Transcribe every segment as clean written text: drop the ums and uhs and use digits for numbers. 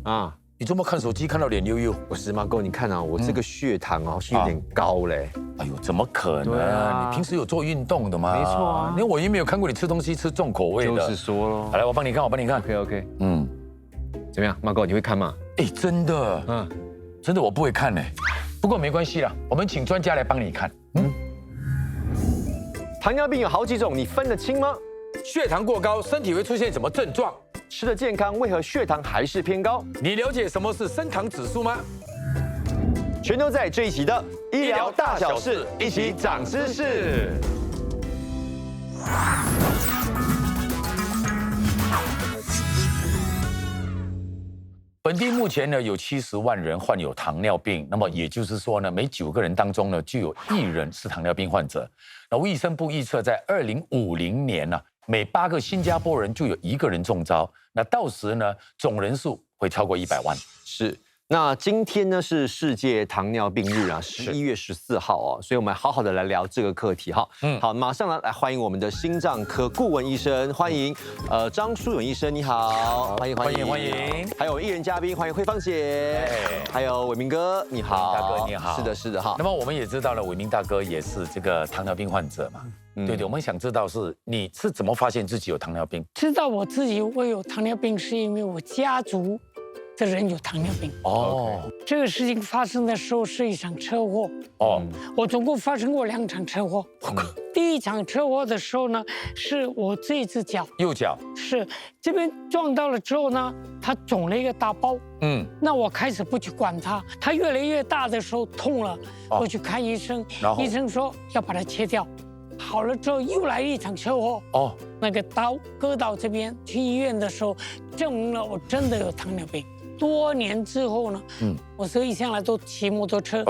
啊，你这么看手机看到脸悠悠？不是马哥，你看啊，我这个血糖好像有点高嘞。哎呦，怎么可能？对啊你平时有做运动的吗？没错啊，因为我也没有看过你吃东西吃重口味的。就是说咯。好来，我帮你看，我帮你看。 OK， 怎么样，马哥，你会看吗？哎，真的，真的我不会看呢。不过没关系啦，我们请专家来帮你看。糖尿病有好几种，你分得清吗？血糖过高，身体会出现什么症状？吃的健康，为何血糖还是偏高？你了解什么是升糖指数吗？全都在这一期的医疗大小事，一起长知识。本地目前呢有70万人患有糖尿病，那么也就是说呢，每9个人当中呢就有1人是糖尿病患者。那卫生部预测，在2050年呢，每8个新加坡人就有1个人中招。那到时呢，总人数会超过100万。是。那今天呢是世界糖尿病日啊，11月14号哦，所以我们好好的来聊这个课题哈。好，马上来欢迎我们的心脏科顾问医生，欢迎张淑勇医生，你好，欢迎。还有艺人嘉宾，欢迎慧芳姐，还有伟明哥，你好，大哥你好。是的哈。那么我们也知道了，伟明大哥也是这个糖尿病患者嘛。对，我们想知道是你是怎么发现自己有糖尿病？知道我自己会有糖尿病，是因为我家族的人有糖尿病。这个事情发生的时候是一场车祸。我总共发生过2场车祸。第一场车祸的时候呢，是我这只脚，右脚是这边撞到了之后呢，它肿了一个大包。那我开始不去管它，它越来越大的时候痛了，我去看医生，医生说要把它切掉。好了之后又来一场车祸。那个刀割到这边，去医院的时候证明了我真的有糖尿病。多年之后呢，我一向来都骑摩托车。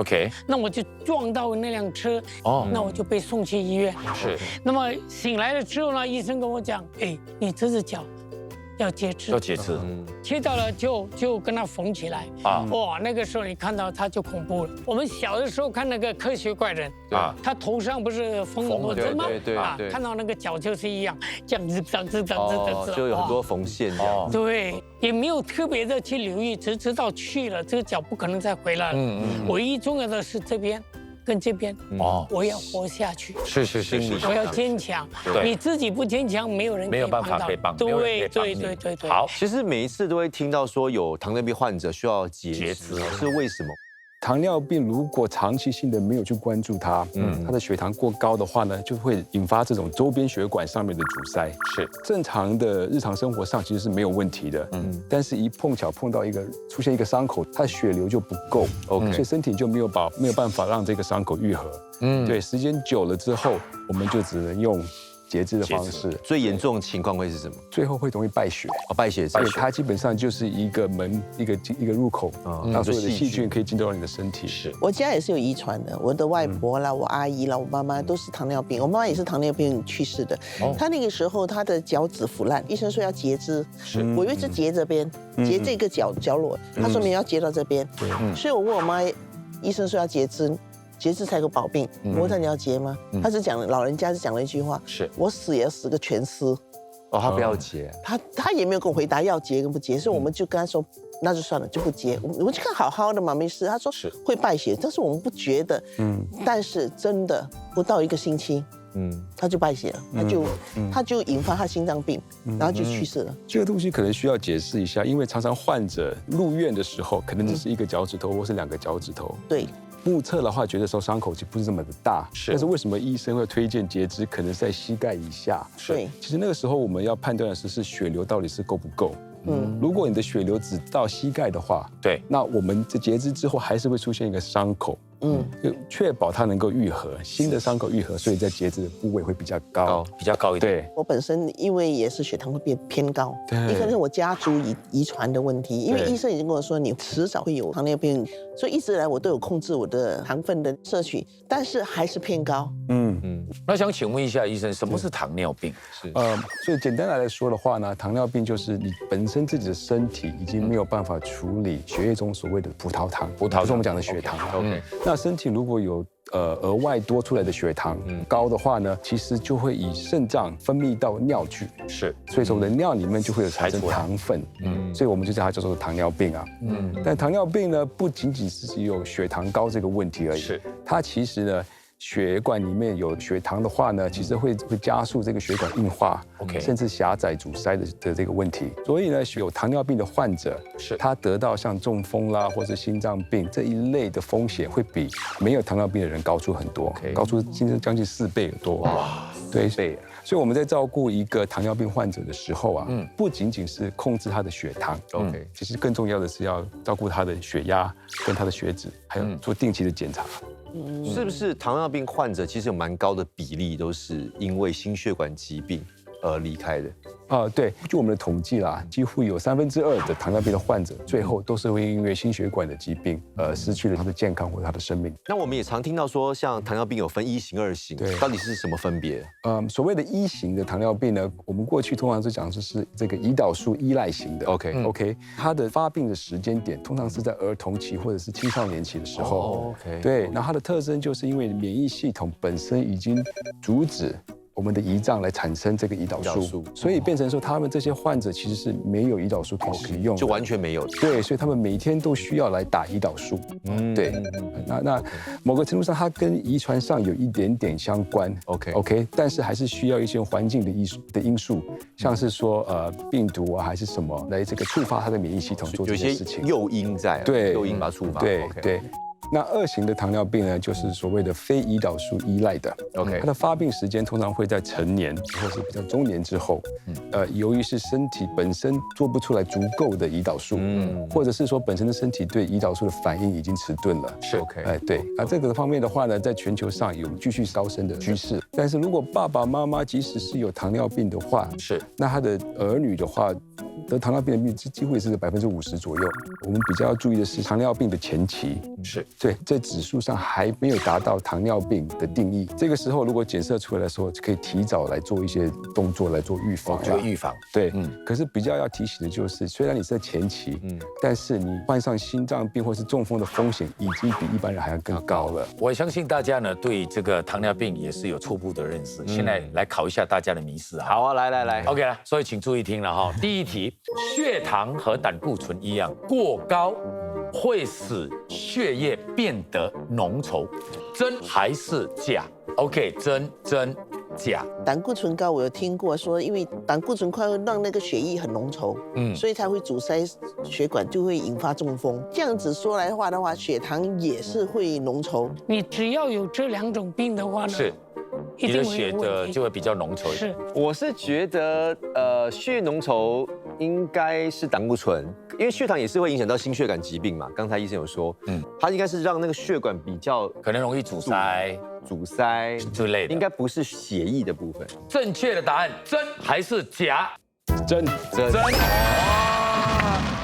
那我就撞到那辆车。那我就被送去医院。是。那么醒来了之后呢，医生跟我讲，你这只脚要截肢，切掉了就跟它缝起来。哇，那个时候你看到它就恐怖了。我们小的时候看那个科学怪人，他头上不是缝很多针吗？对，看到那个脚就是一样，这样子，就有很多缝线这样。对，也没有特别的去留意，只知道去了这个脚不可能再回来了。唯一重要的是这边。跟这边，我要活下去。是，我要坚强。你自己不坚强，没有人没有办法可以帮。对。好，其实每一次都会听到说有糖尿病患者需要截肢，是为什么？糖尿病如果长期性的没有去关注它，它的血糖过高的话呢，就会引发这种周边血管上面的阻塞。是正常的日常生活上其实是没有问题的，但是一碰巧碰到出现一个伤口，它的血流就不够，所以身体就没有办法让这个伤口愈合。对，时间久了之后，我们就只能用截肢的方式。最严重的情况会是什么？最后会容易败血。败血，所以它基本上就是一个门，一个入口，让所有的细菌可以进到你的身体。是我家也是有遗传的，我的外婆啦、我阿姨啦、我妈妈都是糖尿病，我妈妈也是糖尿病去世的。她那个时候她的脚趾腐烂，医生说要截肢，我以为是截这边，截这个角落，他说你要截到这边，所以我问我妈，医生说要截肢才有保病。我问他你要截吗？他是讲老人家是讲了一句话，是我死也要死个全尸。他不要截，他也没有跟我回答要截跟不截，所以我们就跟他说那就算了，就不截。我们就看好好的嘛，没事。他说会败血，但是我们不觉得。但是真的不到1个星期，他就败血了，他就引发他心脏病，然后就去世了。这个东西可能需要解释一下，因为常常患者入院的时候，可能只是1个脚趾头或是2个脚趾头。对。目测的话，觉得说伤口其实不是这么的大，但是为什么医生会推荐截肢？可能是在膝盖以下。对，其实那个时候我们要判断的是血流到底是够不够。如果你的血流只到膝盖的话，对，那我们这截肢之后还是会出现一个伤口。就确保它能够愈合，新的伤口愈合，所以在截肢的部位会比较高一点。对，我本身因为也是血糖会变偏高，也可能是我家族遗传的问题。因为医生已经跟我说你迟早会有糖尿病，所以一直以来我都有控制我的糖分的摄取，但是还是偏高。那想请问一下医生，什么是糖尿病？所以简单来说的话呢，糖尿病就是你本身自己的身体已经没有办法处理血液中所谓的葡萄糖，就是我们讲的血糖。那身体如果有额外多出来的血糖高的话呢，其实就会以肾脏分泌到尿去，是，所以说我们的尿里面就会有产生糖分，所以我们就叫它叫做糖尿病啊。但糖尿病呢，不仅仅是只有血糖高这个问题而已，是，它其实呢。血管里面有血糖的话呢，其实会加速这个血管硬化，甚至狭窄阻塞的这个问题。所以呢，有糖尿病的患者，他得到像中风啦或者心脏病这一类的风险，会比没有糖尿病的人高出很多，高出将近4倍多。哇，对，所以我们在照顾一个糖尿病患者的时候啊，不仅仅是控制他的血糖，OK，其实更重要的是要照顾他的血压跟他的血脂，还有做定期的检查。是不是糖尿病患者其实有蛮高的比例都是因为心血管疾病而离开的？对，据我们的统计啦，几乎有2/3的糖尿病的患者，最后都是会因为心血管的疾病失去了他的健康或者他的生命。那我们也常听到说，像糖尿病有分1型、2型，对，到底是什么分别？所谓的1型的糖尿病呢，我们过去通常是讲是这个胰岛素依赖型的。OK， 它的发病的时间点通常是在儿童期或者是青少年期的时候。对，那它的特征就是因为免疫系统本身已经阻止我们的胰脏来产生这个胰岛素，所以变成说他们这些患者其实是没有胰岛素可以使用，就完全没有。对，所以他们每天都需要来打胰岛素。对，那某个程度上，它跟遗传上有一点点相关。OK， 但是还是需要一些环境的因素，像是说病毒啊还是什么来这个触发它的免疫系统做这些事情。有些诱因在，对，诱因把它触发。对。那2型的糖尿病呢，就是所谓的非胰岛素依赖的。它的发病时间通常会在成年或是比较中年之后。由于是身体本身做不出来足够的胰岛素，或者是说本身的身体对胰岛素的反应已经迟钝了。对。那这个方面的话呢，在全球上有继续高升的趋势。但是如果爸爸妈妈即使是有糖尿病的话，那他的儿女的话，得糖尿病的率几乎也是50%左右。我们比较要注意的是，糖尿病的前期对，在指数上还没有达到糖尿病的定义。这个时候，如果检测出来的时候，可以提早来做一些动作来做预防。对，可是比较要提醒的就是，虽然你是在前期，但是你患上心脏病或是中风的风险已经比一般人还要更高了。我相信大家呢对这个糖尿病也是有初步的认识。现在来考一下大家的迷思。好啊，来 ，OK 了，所以请注意听了哈。第一题，血糖和胆固醇一样，过高会使血液变得浓稠，真还是假 ？OK， 真假。胆固醇高，我有听过说，因为胆固醇会让那个血液很浓稠，所以才会阻塞血管，就会引发中风。这样子说来的话，血糖也是会浓稠。你只要有这2种病的话呢，你的血的就会比较浓稠。是，我是觉得血浓稠应该是胆固醇，因为血糖也是会影响到心血管疾病嘛。刚才医生有说，它应该是让那个血管比较可能容易阻塞之类的，应该不是血液的部分。正确的答案真还是假？真。哇！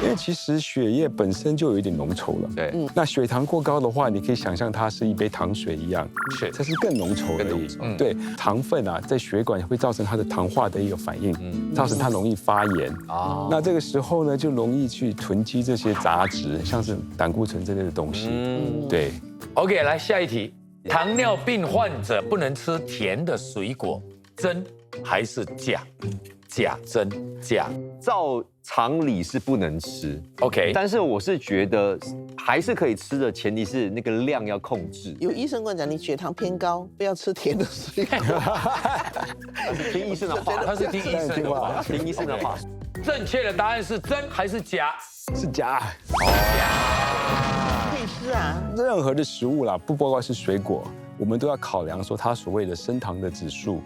因为其实血液本身就有一点浓稠了。对，那血糖过高的话，你可以想象它是一杯糖水一样，它是更浓稠而已。对，糖分啊，在血管会造成它的糖化的一个反应，造成它容易发炎。那这个时候呢，就容易去囤积这些杂质，像是胆固醇这类的东西。对。OK， 来下一题，糖尿病患者不能吃甜的水果，真还是假？真假？照常理是不能吃 ，OK， 但是我是觉得还是可以吃的，前提是那个量要控制。有医生跟我讲，你血糖偏高，不要吃甜的水果。听医生的话，他是听医生的话，听医生的话。正确的答案是真还是假？是假。可以吃啊，任何的食物啦，不包括是水果，我们都要考量说它所谓的升糖的指数。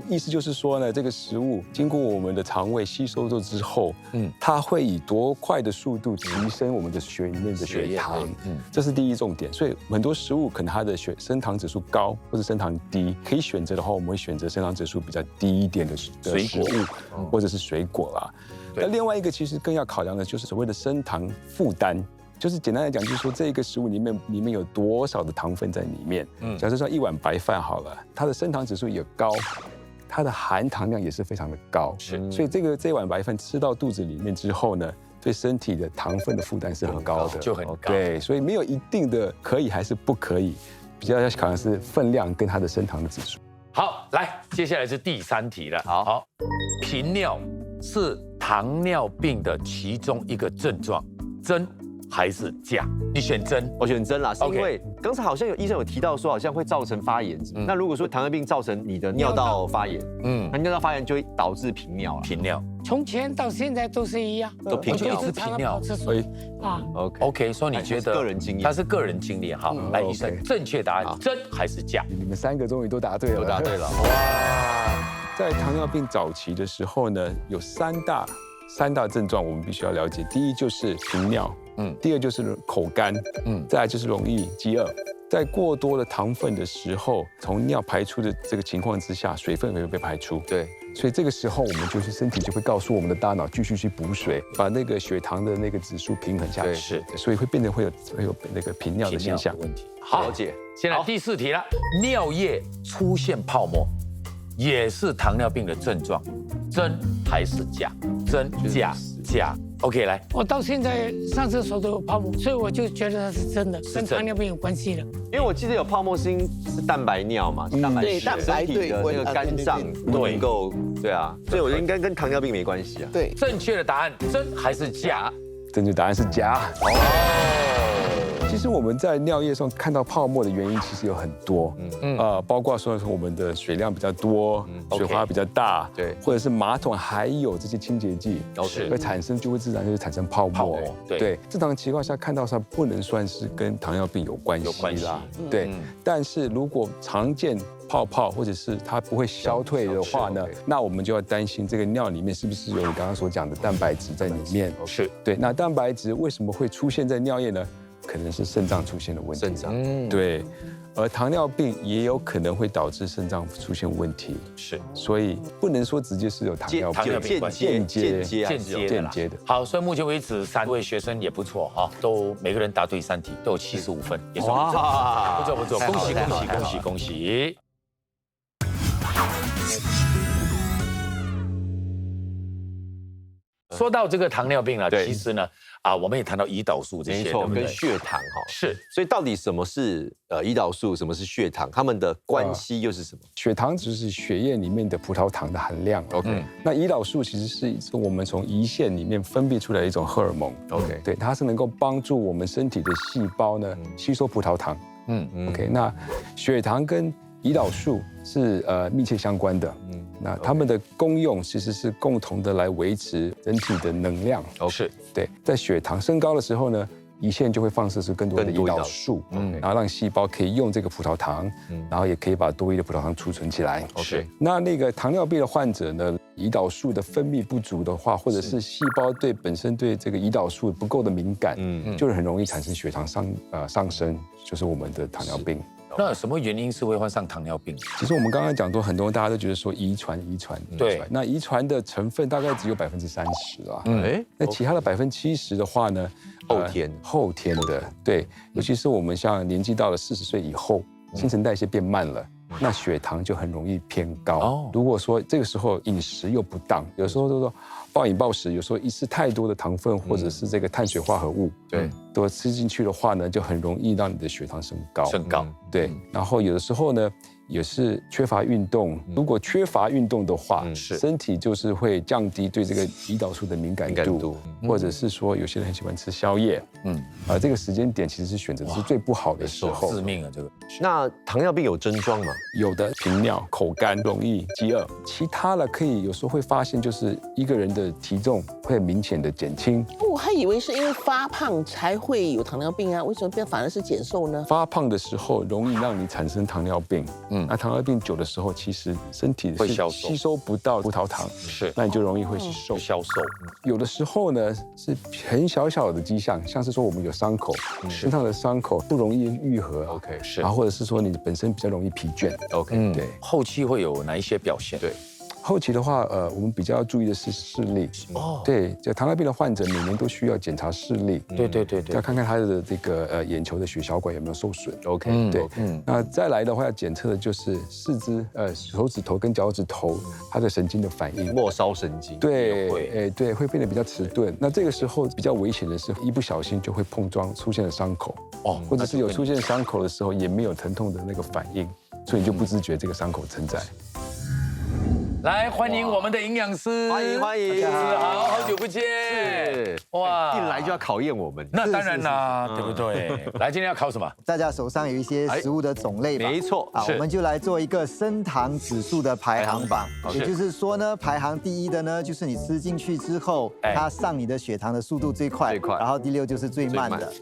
意思就是说呢，这个食物经过我们的肠胃吸收之后，它会以多快的速度提升我们的血里面的血糖。这是第一重点。所以很多食物可能它的升糖指数高或者升糖低，可以选择的话，我们会选择升糖指数比较低一点的食物或者是水果啦。那另外一个其实更要考量的就是所谓的升糖负担。就是简单来讲，就是说这个食物里面有多少的糖分在里面。假设说1碗白饭好了，它的升糖指数也高，它的含糖量也是非常的高。所以这碗白饭吃到肚子里面之后呢，对身体的糖分的负担是很高的，就很高。对，所以没有一定的可以还是不可以。比较考量是分量跟它的升糖的指数。好，来，接下来是第3题了。好，频尿是糖尿病的其中一个症状，真还是假？你选真，我选真啦，是因为刚才好像有医生有提到说，好像会造成发炎。那如果说糖尿病造成你的尿道发炎，那尿道发炎就会导致频尿了。频尿，从前到现在都是一样，都频尿，是频尿，所以啊 ，OK， 所以你觉得个人经验，它是个人经历。好，来，医生，正确答案真还是假？你们3个终于都答对了，都答对了，哇！在糖尿病早期的时候呢，有三大症状我们必须要了解。第一就是频尿，第二就是口干，再来就是容易饥饿。在过多的糖分的时候，从尿排出的这个情况之下，水分也会被排出。对，所以这个时候我们就是身体就会告诉我们的大脑继续去补水，把那个血糖的那个指数平衡下去。是，所以会变成会有那个频尿的现象。问题。好，了解。现在第4题了，尿液出现泡沫，也是糖尿病的症状，真还是假？真假 ？OK， 来，我到现在上厕所都有泡沫，所以我就觉得它是真的，跟糖尿病有关系的。因为我记得有泡沫是蛋白尿嘛，蛋白质，身体的那个肝脏不能够，对啊，所以我觉得应该跟糖尿病没关系啊。对，正确的答案真还是假？正确答案是假。其实我们在尿液上看到泡沫的原因其实有很多，包括说我们的水量比较多，水花比较大，对，或者是马桶还有这些清洁剂，会产生自然就会产生泡沫。对，正常情况下看到它不能算是跟糖尿病有关系啦。对，但是如果常见泡泡或者是它不会消退的话呢，那我们就要担心这个尿里面是不是有你刚刚所讲的蛋白质在里面。是，对，那蛋白质为什么会出现在尿液呢？可能是肾脏出现了问题。肾脏，对，而糖尿病也有可能会导致肾脏出现问题。是，所以不能说直接是有糖尿病，间接的。好，所以目前为止3位学生也不错哈，都每个人答对3题，都有75分，也是不错，不错，恭喜！说到这个糖尿病了，其实呢，我们也谈到胰岛素这些，没错，跟血糖哈是。所以到底什么是胰岛素，什么是血糖，它们的关系又是什么？血糖就是血液里面的葡萄糖的含量。OK，那胰岛素其实是我们从胰腺里面分泌出来的一种荷尔蒙。OK，对，它是能够帮助我们身体的细胞呢吸收葡萄糖。OK，那血糖跟胰岛素是密切相关的。那它们的功用其实是共同的来维持人体的能量。是，对，在血糖升高的时候呢，胰腺就会放射出更多的胰岛素，然后让细胞可以用这个葡萄糖，然后也可以把多余的葡萄糖储存起来。是，那个糖尿病的患者呢，胰岛素的分泌不足的话，或者是细胞本身对这个胰岛素不够的敏感，就是很容易产生血糖上升，就是我们的糖尿病。那什么原因是会患上糖尿病？其实我们刚刚讲过，很多大家都觉得说遗传，对，那遗传的成分大概只有30%啦。那其他的70%的话呢，后天的，对，尤其是我们像年纪到了40岁以后，新陈代谢变慢了。那血糖就很容易偏高。如果说这个时候饮食又不当，有时候就说暴饮暴食，有时候一吃太多的糖分或者是这个碳水化合物，对，都吃进去的话呢，就很容易让你的血糖升高。对，然后有的时候呢，也是缺乏运动。如果缺乏运动的话，身体就是会降低对这个胰岛素的敏感度，或者是说有些人很喜欢吃宵夜。这个时间点其实是选择的是最不好的时候，致命啊！这个。那糖尿病有症状吗？有的，频尿、口干、容易饥饿。其他的可以有时候会发现，就是一个人的体重会明显的减轻。我还以为是因为发胖才会有糖尿病啊，为什么反而是减瘦呢？发胖的时候容易让你产生糖尿病。那糖尿病久的时候，其实身体会吸收不到葡萄糖，那你就容易会消瘦。有的时候呢是很小的迹象，像是说我们有伤口，身上的伤口不容易愈合。OK， 是。然后或者是说你本身比较容易疲倦。OK，对。后期会有哪一些表现？对。后期的话，我们比较要注意的是视力。对，就糖尿病的患者每年都需要检查视力。对，要看看他的这个眼球的血小管有没有受损。OK，对，那再来的话要检测的就是四肢，手指头跟脚趾头它的神经的反应。末梢神经。对，对，会变得比较迟钝。那这个时候比较危险的是，一不小心就会碰撞出现了伤口。或者是有出现伤口的时候也没有疼痛的那个反应，所以就不自觉这个伤口存在。来，欢迎我们的营养师，欢迎，好久不见，哇，一来就要考验我们，那当然啦，对不对？来，今天要考什么？大家手上有一些食物的种类吧？没错，我们就来做一个升糖指数的排行榜。也就是说呢，排行第一的呢，就是你吃进去之后，它上你的血糖的速度最快，然后第6就是最慢的。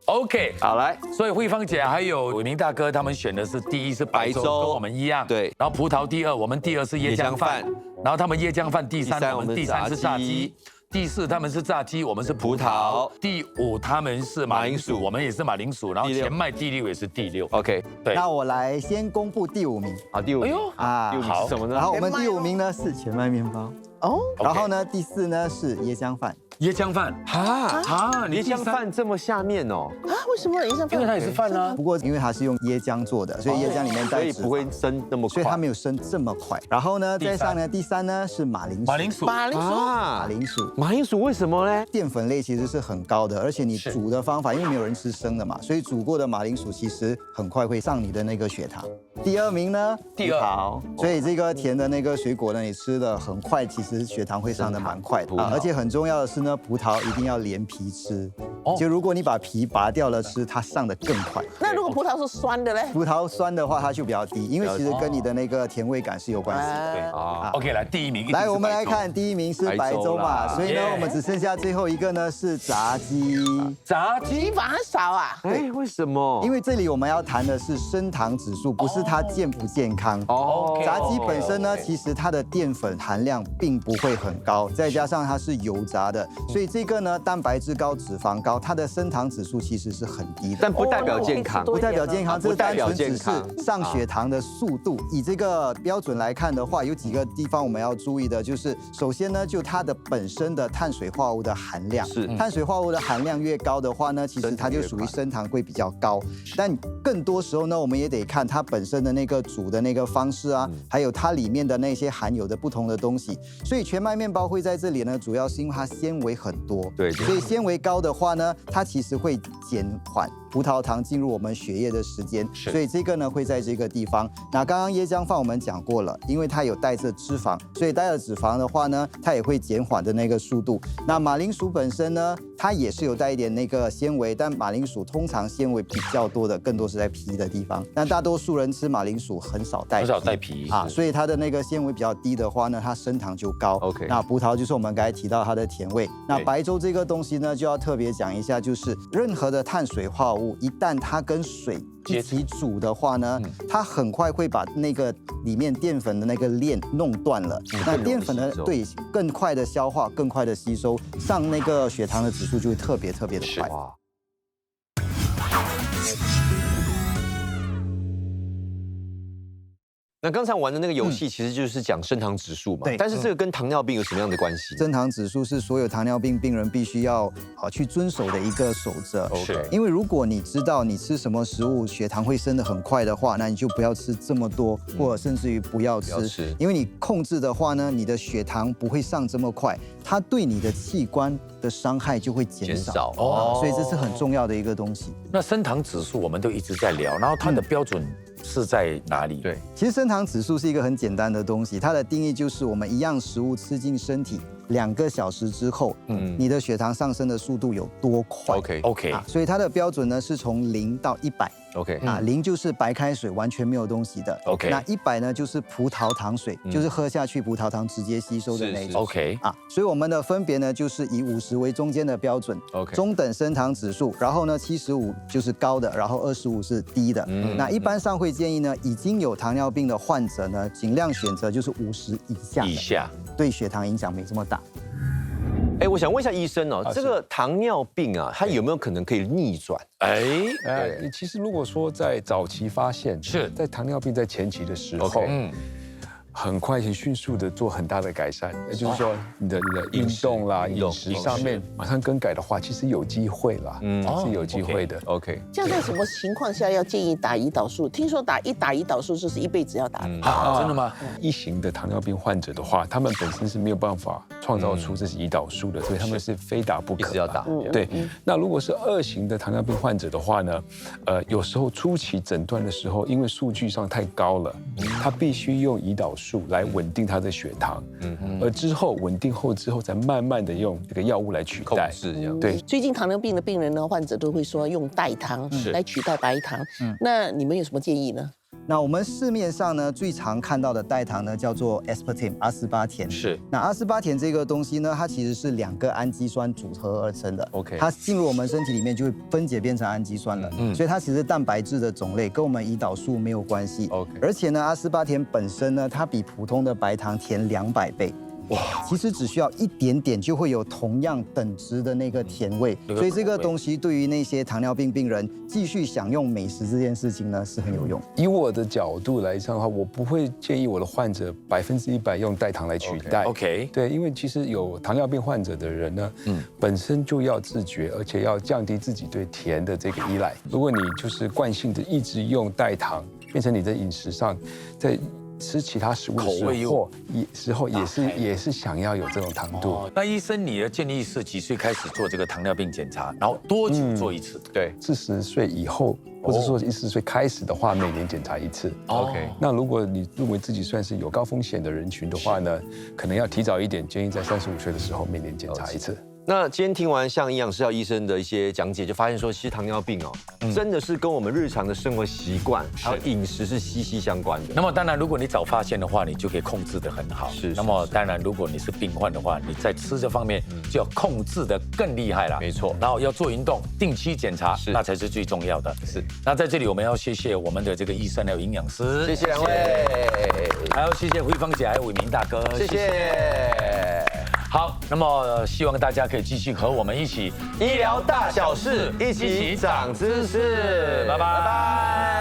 OK， 好来，所以慧芳姐还有伟明大哥他们选的是第1是白粥，跟我们一样。对，然后葡萄第2，我们第2是椰浆饭，然后他们椰浆饭第3，我们第3是炸鸡。第4他们是炸鸡，我们是葡萄。第5他们是马铃薯，我们也是马铃薯。然后前麦第6也是第6。OK， 对。那我来先公布第5名。好，第5名。哎呦啊，第5名是什么呢？然后我们第5名呢是全麦面包。哦。然后呢，第4呢是椰浆饭。椰浆饭椰浆饭这么下面哦？为什么椰浆饭？因为它也是饭啊。不过因为它是用椰浆做的，所以椰浆里面带脂肪，所以不会升那么快，所以它没有升这么快。然后呢，再上呢，第3呢是马铃薯。马铃薯为什么呢？淀粉类其实是很高的，而且你煮的方法，因为没有人吃生的嘛，所以煮过的马铃薯其实很快会上你的那个血糖。第2名呢，葡萄。所以这个甜的那个水果呢，你吃的很快，其实血糖会上的蛮快的。而且很重要的是呢，葡萄一定要连皮吃。就如果你把皮拔掉了吃，它上的更快。那如果葡萄是酸的嘞？葡萄酸的话，它就比较低，因为其实跟你的那个甜味感是有关系的。对啊。OK， 来第1名。来，我们来看第1名是白粥嘛，所以呢，我们只剩下最后一个呢是炸鸡。炸鸡反而少啊？对，为什么？因为这里我们要谈的是升糖指数，不是它健不健康。炸鸡本身呢，其实它的淀粉含量并不会很高，再加上它是油炸的，所以这个呢，蛋白质高、脂肪高，它的升糖指数其实是很低的。但不代表健康，不代表健康，这单纯只是上血糖的速度。以这个标准来看的话，有几个地方我们要注意的，就是首先呢，就它的本身的碳水化合物的含量，碳水化合物的含量越高的话呢，其实它就属于升糖会比较高。但更多时候呢，我们也得看它本身的那个煮的那个方式啊，还有它里面的那些含有的不同的东西。所以全麦面包会在这里呢，主要是因为它纤维很多，对，所以纤维高的话呢，它其实会减缓葡萄糖进入我们血液的时间，所以这个呢会在这个地方。那刚刚椰浆饭我们讲过了，因为它有带着脂肪，所以带着脂肪的话呢，它也会减缓的那个速度。那马铃薯本身呢，它也是有带一点那个纤维，但马铃薯通常纤维比较多的，更多是在皮的地方。那大多数人吃马铃薯很少带皮啊，所以它的那个纤维比较低的话呢，它升糖就高。OK， 那葡萄就是我们刚才提到它的甜味。那白粥这个东西呢，就要特别讲一下，就是任何的碳水化合物，一旦它跟水一起煮的话呢，它很快会把那个里面淀粉的那个链弄断了。那淀粉呢，对，更快的消化，更快的吸收，上那个血糖的指数就会特别的快。那刚才玩的那个游戏其实就是讲升糖指数嘛，对。但是这个跟糖尿病有什么样的关系？升糖指数是所有糖尿病病人必须要去遵守的一个守则。是。因为如果你知道你吃什么食物血糖会升得很快的话，那你就不要吃这么多，或者甚至于不要吃。因为你控制的话呢，你的血糖不会上这么快，它对你的器官的伤害就会减少。所以这是很重要的一个东西。那升糖指数我们都一直在聊，然后它的标准是在哪里？对，其实升糖指数是一个很简单的东西，它的定义就是我们一样食物吃进身体2个小时之后，你的血糖上升的速度有多快 ？OK， 所以它的标准呢是从0到100。0就是白开水，完全没有东西的。那100呢就是葡萄糖水，就是喝下去葡萄糖直接吸收的那种。所以我们的分别呢就是以50为中间的标准，中等升糖指数，然后呢75就是高的，然后25是低的。那一般上会建议呢，已经有糖尿病的患者呢，尽量选择就是50以下，对血糖影响没这么大。我想问一下医生哦，这个糖尿病啊，它有没有可能可以逆转？其实如果说在早期发现，是在糖尿病在前期的时候，很快迅速的做很大的改善，也就是说你的运动啦、饮食上面马上更改的话，其实有机会啦，是有机会的。OK， 这样在什么情况下要建议打胰岛素？听说打胰岛素就是一辈子要打的。真的吗？一型的糖尿病患者的话，他们本身是没有办法创造出这是胰岛素的，所以他们是非打不可，一直要打。对，那如果是2型的糖尿病患者的话呢，有时候初期诊断的时候，因为数据上太高了，他必须用胰岛素来稳定他的血糖，而之后稳定后之后，再慢慢的用这个药物来取代，是这样。对，最近糖尿病的病人呢，患者都会说用代糖来取代白糖。那你们有什么建议呢？那我们市面上呢最常看到的代糖呢叫做 aspartame 阿斯巴甜。是。那阿斯巴甜这个东西呢，它其实是2个氨基酸组合而成的。OK。它进入我们身体里面就会分解变成氨基酸了。所以它其实是蛋白质的种类，跟我们胰岛素没有关系。OK。而且呢，阿斯巴甜本身呢，它比普通的白糖甜200倍。哇，其实只需要一点点就会有同样等值的那个甜味，所以这个东西对于那些糖尿病病人继续享用美食这件事情呢是很有用。以我的角度来讲的话，我不会建议我的患者100%用代糖来取代。OK， 对，因为其实有糖尿病患者的人呢，本身就要自觉，而且要降低自己对甜的这个依赖。如果你就是惯性的一直用代糖，变成你在饮食上在吃其他食物的时候也是想要有这种糖度。那医生，你的建议是几岁开始做这个糖尿病检查，然后多久做一次？对，40岁以后，或者说40岁开始的话，每年检查一次。OK。那如果你认为自己算是有高风险的人群的话呢，可能要提早一点，建议在35岁的时候每年检查一次。那今天听完像营养师医生的一些讲解，就发现说，其实糖尿病真的是跟我们日常的生活习惯还有饮食是息息相关的。那么当然，如果你早发现的话，你就可以控制得很好。是。那么当然，如果你是病患的话，你在吃这方面就要控制得更厉害了。没错。然后要做运动，定期检查，那才是最重要的。是。那在这里我们要谢谢我们的这个医生还有营养师，谢谢两位，还要谢谢慧芳姐还有伟明大哥，谢谢。好，那么希望大家可以继续和我们一起医疗大小事，一起长知识，拜拜。